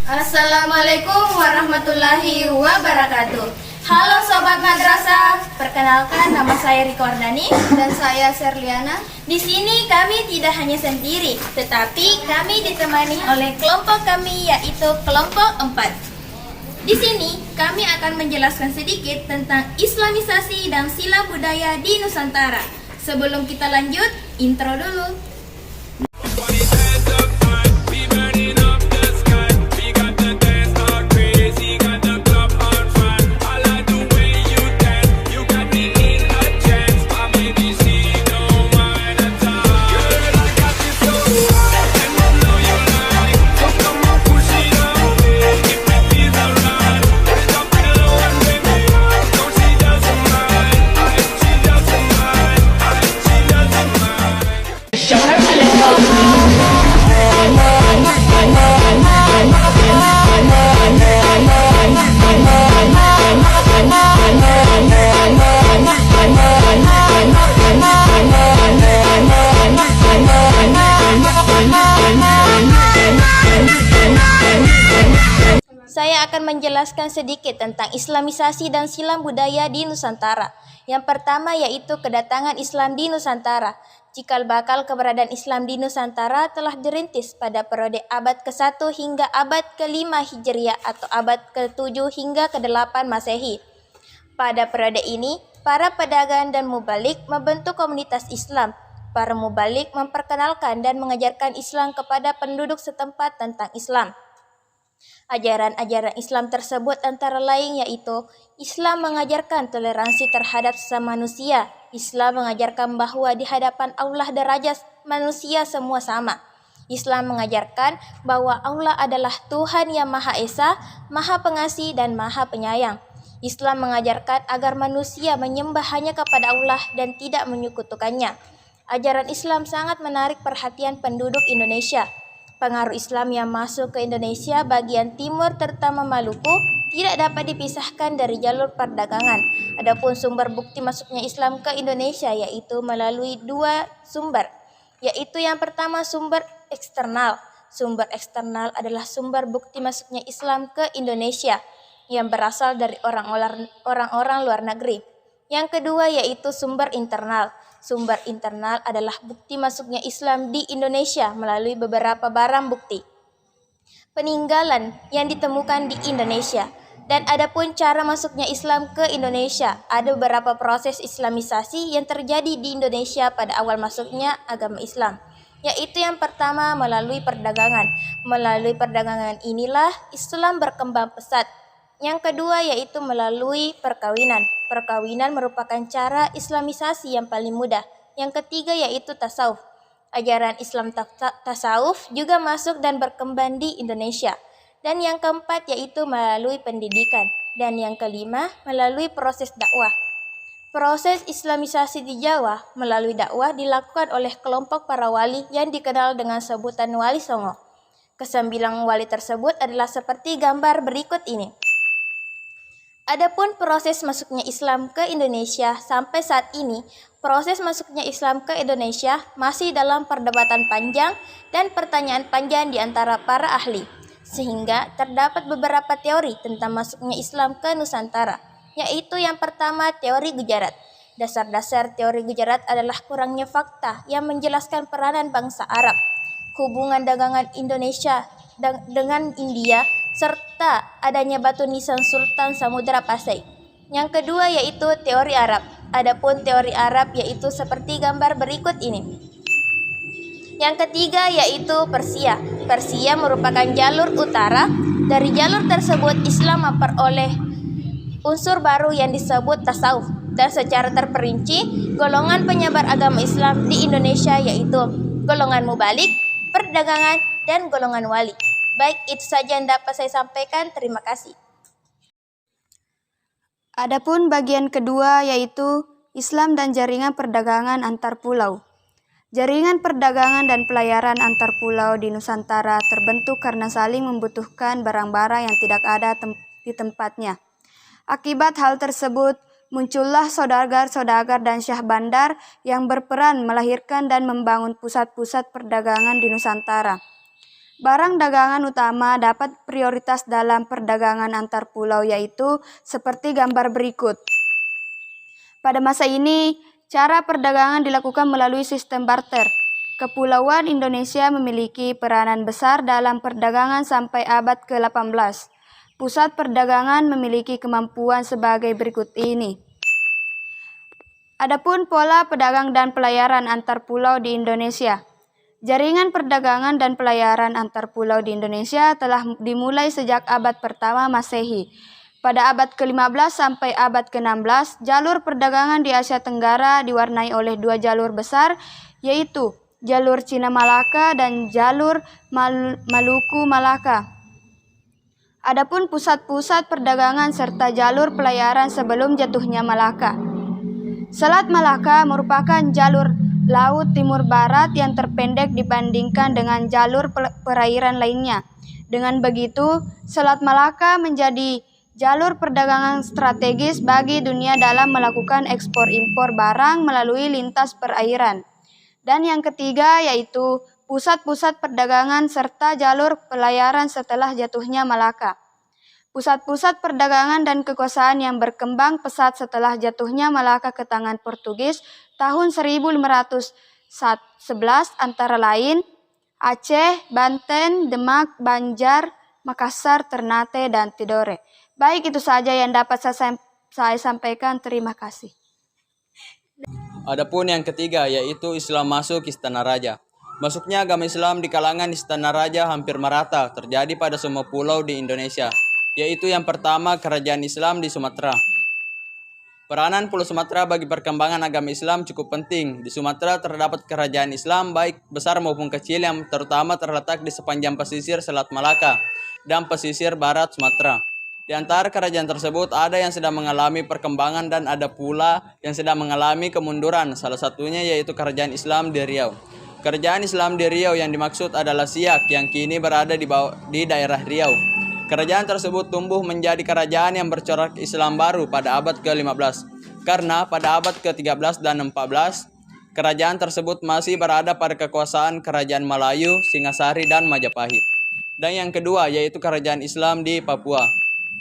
Assalamualaikum warahmatullahi wabarakatuh. Halo Sobat Madrasah, perkenalkan nama saya Riko Ardani Dan saya Serliana. Di sini kami tidak hanya sendiri, tetapi kami ditemani oleh kelompok kami yaitu kelompok 4. Di sini kami akan menjelaskan sedikit tentang Islamisasi dan silam budaya di Nusantara. Sebelum kita lanjut, intro dulu. Saya akan menjelaskan sedikit tentang Islamisasi dan silam budaya di Nusantara. Yang pertama yaitu kedatangan Islam di Nusantara. Cikal bakal keberadaan Islam di Nusantara telah dirintis pada periode abad ke-1 hingga abad ke-5 Hijriah atau abad ke-7 hingga ke-8 Masehi. Pada periode ini, para pedagang dan mubalik membentuk komunitas Islam. Para mubalik memperkenalkan dan mengajarkan Islam kepada penduduk setempat tentang Islam. Ajaran-ajaran Islam tersebut antara lain yaitu Islam mengajarkan toleransi terhadap sesama manusia. Islam mengajarkan bahwa di hadapan Allah derajat manusia semua sama. Islam mengajarkan bahwa Allah adalah Tuhan yang Maha Esa, Maha Pengasih dan Maha Penyayang. Islam mengajarkan agar manusia menyembah hanya kepada Allah dan tidak menyekutukannya. Ajaran Islam sangat menarik perhatian penduduk Indonesia. Pengaruh Islam yang masuk ke Indonesia bagian timur terutama Maluku tidak dapat dipisahkan dari jalur perdagangan. Adapun sumber bukti masuknya Islam ke Indonesia yaitu melalui dua sumber, yaitu yang pertama sumber eksternal. Sumber eksternal adalah sumber bukti masuknya Islam ke Indonesia yang berasal dari orang-orang luar negeri. Yang kedua yaitu sumber internal. Sumber internal adalah bukti masuknya Islam di Indonesia melalui beberapa barang bukti peninggalan yang ditemukan di Indonesia. Dan adapun cara masuknya Islam ke Indonesia, ada beberapa proses Islamisasi yang terjadi di Indonesia pada awal masuknya agama Islam. Yaitu yang pertama melalui perdagangan. Melalui perdagangan inilah Islam berkembang pesat. Yang kedua yaitu melalui perkawinan. Perkawinan merupakan cara Islamisasi yang paling mudah. Yang ketiga yaitu tasawuf. Ajaran Islam tasawuf juga masuk dan berkembang di Indonesia. Dan yang keempat yaitu melalui pendidikan. Dan yang kelima melalui proses dakwah. Proses Islamisasi di Jawa melalui dakwah dilakukan oleh kelompok para wali yang dikenal dengan sebutan Wali Songo. Kesembilan wali tersebut adalah seperti gambar berikut ini. Adapun proses masuknya Islam ke Indonesia sampai saat ini, proses masuknya Islam ke Indonesia masih dalam perdebatan panjang dan pertanyaan panjang di antara para ahli. Sehingga terdapat beberapa teori tentang masuknya Islam ke Nusantara, yaitu yang pertama teori Gujarat. Dasar-dasar teori Gujarat adalah kurangnya fakta yang menjelaskan peranan bangsa Arab, hubungan dagangan Indonesia dengan India, serta adanya batu nisan Sultan Samudra Pasai. Yang kedua yaitu teori Arab. Adapun teori Arab yaitu seperti gambar berikut ini. Yang ketiga yaitu Persia. Persia merupakan jalur utara. Dari jalur tersebut Islam memperoleh unsur baru yang disebut tasawuf. Dan secara terperinci, golongan penyebar agama Islam di Indonesia yaitu golongan mubalik, perdagangan, dan golongan wali. Baik, itu saja yang dapat saya sampaikan. Terima kasih. Adapun bagian kedua yaitu Islam dan jaringan perdagangan antar pulau. Jaringan perdagangan dan pelayaran antar pulau di Nusantara terbentuk karena saling membutuhkan barang-barang yang tidak ada di tempatnya. Akibat hal tersebut, muncullah saudagar-saudagar dan syah bandar yang berperan melahirkan dan membangun pusat-pusat perdagangan di Nusantara. Barang dagangan utama dapat prioritas dalam perdagangan antar pulau yaitu seperti gambar berikut. Pada masa ini, cara perdagangan dilakukan melalui sistem barter. Kepulauan Indonesia memiliki peranan besar dalam perdagangan sampai abad ke-18. Pusat perdagangan memiliki kemampuan sebagai berikut ini. Adapun pola pedagang dan pelayaran antar pulau di Indonesia. Jaringan perdagangan dan pelayaran antar pulau di Indonesia telah dimulai sejak abad pertama Masehi. Pada abad ke-15 sampai abad ke-16, jalur perdagangan di Asia Tenggara diwarnai oleh dua jalur besar, yaitu jalur Cina Malaka dan jalur Maluku Malaka. Adapun pusat-pusat perdagangan serta jalur pelayaran sebelum jatuhnya Malaka. Selat Malaka merupakan jalur laut timur barat yang terpendek dibandingkan dengan jalur perairan lainnya. Dengan begitu, Selat Malaka menjadi jalur perdagangan strategis bagi dunia dalam melakukan ekspor-impor barang melalui lintas perairan. Dan yang ketiga yaitu pusat-pusat perdagangan serta jalur pelayaran setelah jatuhnya Malaka. Pusat-pusat perdagangan dan kekuasaan yang berkembang pesat setelah jatuhnya Malaka ke tangan Portugis tahun 1511 antara lain Aceh, Banten, Demak, Banjar, Makassar, Ternate, dan Tidore. Baik, itu saja yang dapat saya sampaikan. Terima kasih. Adapun yang ketiga yaitu Islam masuk Istana Raja. Masuknya agama Islam di kalangan Istana Raja hampir merata terjadi pada semua pulau di Indonesia, yaitu yang pertama kerajaan Islam di Sumatera. Peranan Pulau Sumatera bagi perkembangan agama Islam cukup penting. Di Sumatera terdapat kerajaan Islam baik besar maupun kecil yang terutama terletak di sepanjang pesisir Selat Malaka dan pesisir barat Sumatera. Di antara kerajaan tersebut ada yang sedang mengalami perkembangan dan ada pula yang sedang mengalami kemunduran. Salah satunya yaitu kerajaan Islam di Riau. Kerajaan Islam di Riau yang dimaksud adalah Siak yang kini berada di daerah Riau. Kerajaan tersebut tumbuh menjadi kerajaan yang bercorak Islam baru pada abad ke-15. Karena pada abad ke-13 dan 14, kerajaan tersebut masih berada pada kekuasaan kerajaan Melayu, Singasari, dan Majapahit. Dan yang kedua yaitu kerajaan Islam di Papua.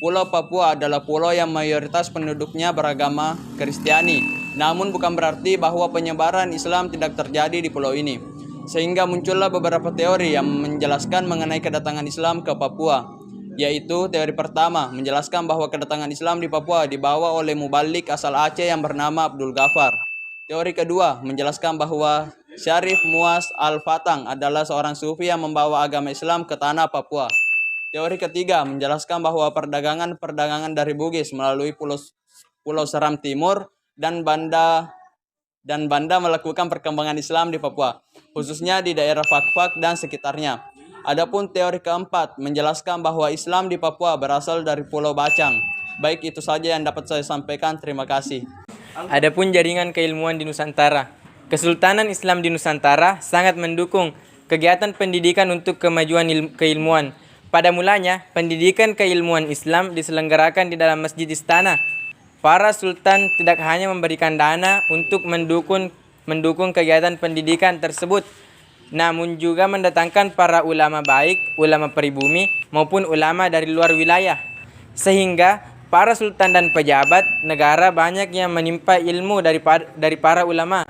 Pulau Papua adalah pulau yang mayoritas penduduknya beragama Kristiani. Namun bukan berarti bahwa penyebaran Islam tidak terjadi di pulau ini. Sehingga muncullah beberapa teori yang menjelaskan mengenai kedatangan Islam ke Papua. Yaitu teori pertama menjelaskan bahwa kedatangan Islam di Papua dibawa oleh mubalik asal Aceh yang bernama Abdul Ghaffar. Teori kedua menjelaskan bahwa Syarif Muaz Al-Fatang adalah seorang sufi yang membawa agama Islam ke tanah Papua. Teori ketiga menjelaskan bahwa perdagangan dari Bugis melalui Pulau Seram Timur dan Banda melakukan perkembangan Islam di Papua, khususnya di daerah Fakfak dan sekitarnya. Adapun teori keempat menjelaskan bahwa Islam di Papua berasal dari Pulau Bacang. Baik, itu saja yang dapat saya sampaikan. Terima kasih. Adapun jaringan keilmuan di Nusantara. Kesultanan Islam di Nusantara sangat mendukung kegiatan pendidikan untuk kemajuan keilmuan. Pada mulanya, pendidikan keilmuan Islam diselenggarakan di dalam Masjid Istana. Para sultan tidak hanya memberikan dana untuk mendukung kegiatan pendidikan tersebut, namun juga mendatangkan para ulama baik, ulama pribumi maupun ulama dari luar wilayah. Sehingga para sultan dan pejabat negara banyak yang menimpa ilmu dari para ulama.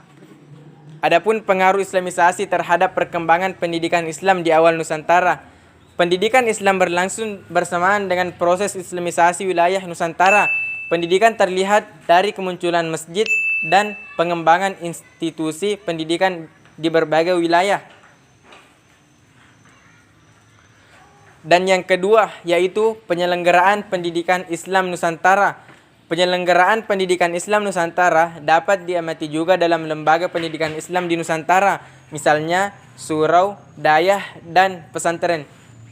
Adapun pengaruh Islamisasi terhadap perkembangan pendidikan Islam di awal Nusantara. Pendidikan Islam berlangsung bersamaan dengan proses Islamisasi wilayah Nusantara. Pendidikan terlihat dari kemunculan masjid dan pengembangan institusi pendidikan di berbagai wilayah. Dan yang kedua yaitu penyelenggaraan pendidikan Islam Nusantara. Penyelenggaraan pendidikan Islam Nusantara dapat diamati juga dalam lembaga pendidikan Islam di Nusantara, misalnya surau, dayah, dan pesantren.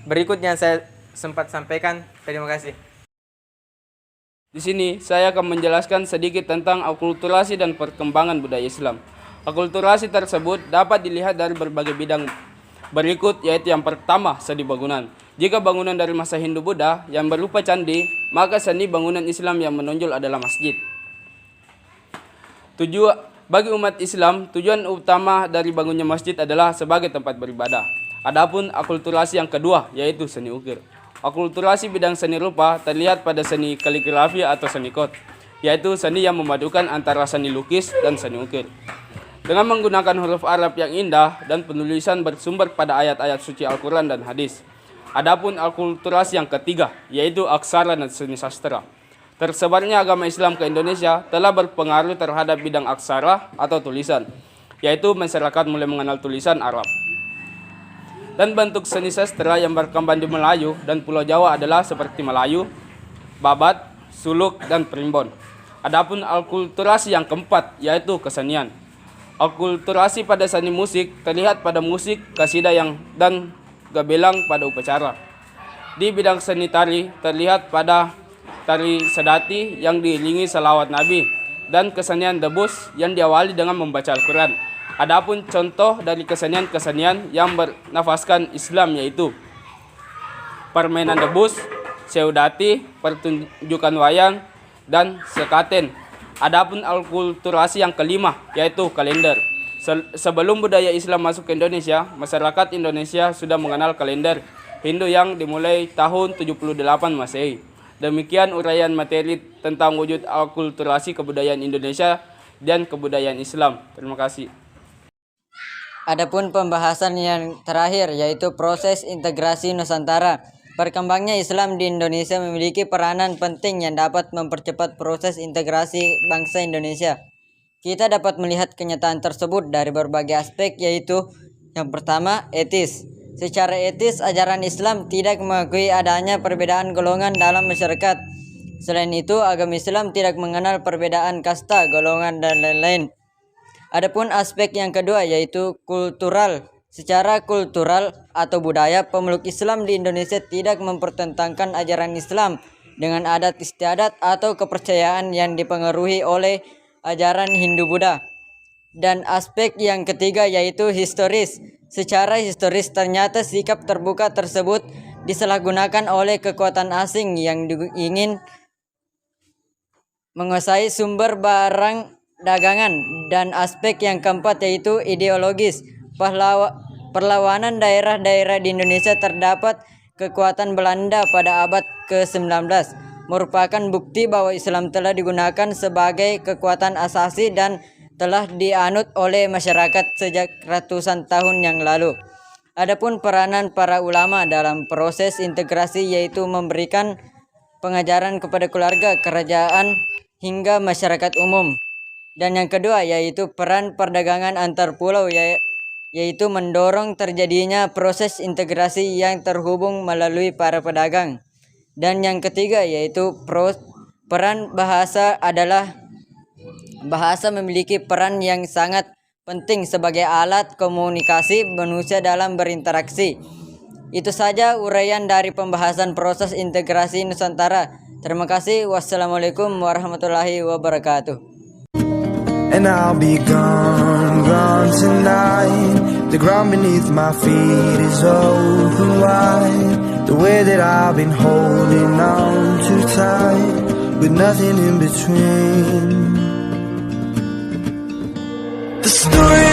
Berikut yang saya sempat sampaikan. Terima kasih. Di sini saya akan menjelaskan sedikit tentang akulturasi dan perkembangan budaya Islam. Akulturasi tersebut dapat dilihat dari berbagai bidang berikut, yaitu yang pertama, seni bangunan. Jika bangunan dari masa Hindu-Buddha yang berupa candi, maka seni bangunan Islam yang menonjol adalah masjid. Bagi umat Islam, tujuan utama dari bangunnya masjid adalah sebagai tempat beribadah. Adapun akulturasi yang kedua yaitu seni ukir. Akulturasi bidang seni rupa terlihat pada seni kaligrafi atau seni kot, yaitu seni yang memadukan antara seni lukis dan seni ukir. Dengan menggunakan huruf Arab yang indah dan penulisan bersumber pada ayat-ayat suci Al-Quran dan hadis. Adapun akulturasi yang ketiga yaitu aksara dan seni sastra. Tersebarnya agama Islam ke Indonesia telah berpengaruh terhadap bidang aksara atau tulisan, yaitu masyarakat mulai mengenal tulisan Arab. Dan bentuk seni sastra yang berkembang di Melayu dan Pulau Jawa adalah seperti Melayu, Babat, Suluk, dan Primbon. Adapun akulturasi yang keempat yaitu kesenian. Akulturasi pada seni musik terlihat pada musik, kasidah dan gabelang pada upacara. Di bidang seni tari terlihat pada tari sedati yang diiringi salawat Nabi dan kesenian debus yang diawali dengan membaca Al-Quran. Adapun contoh dari kesenian-kesenian yang bernafaskan Islam yaitu permainan debus, seudati, pertunjukan wayang, dan sekaten. Adapun akulturasi yang kelima yaitu kalender. Sebelum budaya Islam masuk ke Indonesia, masyarakat Indonesia sudah mengenal kalender Hindu yang dimulai tahun 78 Masehi. Demikian uraian materi tentang wujud akulturasi kebudayaan Indonesia dan kebudayaan Islam. Terima kasih. Adapun pembahasan yang terakhir yaitu proses integrasi Nusantara. Berkembangnya Islam di Indonesia memiliki peranan penting yang dapat mempercepat proses integrasi bangsa Indonesia. Kita dapat melihat kenyataan tersebut dari berbagai aspek yaitu yang pertama, etis. Secara etis, ajaran Islam tidak mengakui adanya perbedaan golongan dalam masyarakat. Selain itu, agama Islam tidak mengenal perbedaan kasta, golongan, dan lain-lain. Adapun aspek yang kedua yaitu kultural. Secara kultural atau budaya, pemeluk Islam di Indonesia tidak mempertentangkan ajaran Islam dengan adat istiadat atau kepercayaan yang dipengaruhi oleh ajaran Hindu-Buddha. Dan aspek yang ketiga yaitu historis. Secara historis ternyata sikap terbuka tersebut disalahgunakan oleh kekuatan asing yang ingin menguasai sumber barang dagangan. Dan aspek yang keempat yaitu ideologis. Perlawanan daerah-daerah di Indonesia terdapat kekuatan Belanda pada abad ke-19 merupakan bukti bahwa Islam telah digunakan sebagai kekuatan asasi dan telah dianut oleh masyarakat sejak ratusan tahun yang lalu. Adapun peranan para ulama dalam proses integrasi yaitu memberikan pengajaran kepada keluarga, kerajaan, hingga masyarakat umum. Dan yang kedua yaitu peran perdagangan antar pulau yaitu mendorong terjadinya proses integrasi yang terhubung melalui para pedagang. Dan yang ketiga yaitu peran bahasa adalah bahasa memiliki peran yang sangat penting sebagai alat komunikasi manusia dalam berinteraksi. Itu saja uraian dari pembahasan proses integrasi Nusantara. Terima kasih. Wassalamualaikum warahmatullahi wabarakatuh. And I'll be gone, gone tonight. The ground beneath my feet is open wide. The way that I've been holding on too tight, with nothing in between. The story